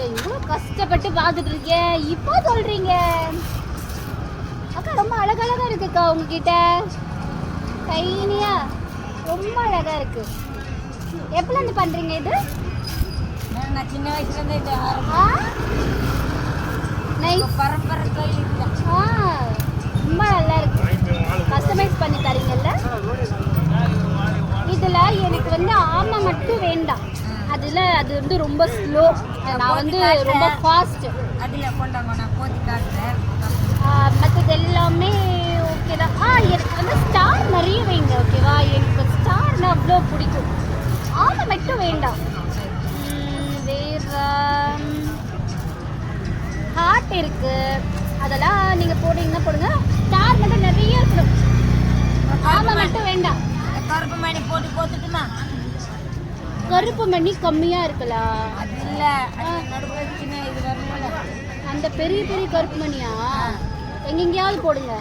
இவ்வளோ கஷ்டப்பட்டு பார்த்துட்டு இருக்கேன், இப்போ சொல்றீங்க. அக்கா ரொம்ப அழகழகா இருக்குக்கா உங்ககிட்ட. கைனியா ரொம்ப அழகா இருக்கு. எப்பல இருந்து பண்றீங்க இது? நான் சின்ன வயசுல இருந்தே இது நைஸ் பரம்பரை தொழில். ரொம்ப நல்லா இருக்கு. கஸ்டமைஸ் பண்ணி தரீங்கல்ல. இதுல எனக்கு வந்து ஆமை மட்டும் வேண்டாம். அது வந்து ரொம்ப ஸ்லோ. நான் வந்து ரொம்ப ஃபாஸ்ட். அதில் கொண்டாங்க நான் போத்தி காட்டுறேன். மற்றது எல்லாமே ஓகே தான். எனக்கு வந்து ஸ்டார் நிறைய வைங்க, ஓகேவா? எனக்கு ஸ்டார்னா அவ்வளோ பிடிக்கும். ஆமை மட்டும் வேண்டாம். வேற ஹார்ட் இருக்கு, அதெல்லாம் நீங்கள் போடுறீங்கன்னா போடுங்க. ஸ்டார் மட்டும் நிறைய இருக்கணும். ஆமை மட்டும் வேண்டாம். கருப்பு மணி போட்டு போட்டுட்டுமா? கருப்பு மணி கம்மியாக இருக்கலாம். அது இல்லை, நடுவில் சின்ன இது வரல. அந்த பெரிய பெரிய கருப்பு மணியா? எங்கெங்கேயாவது போடுங்க.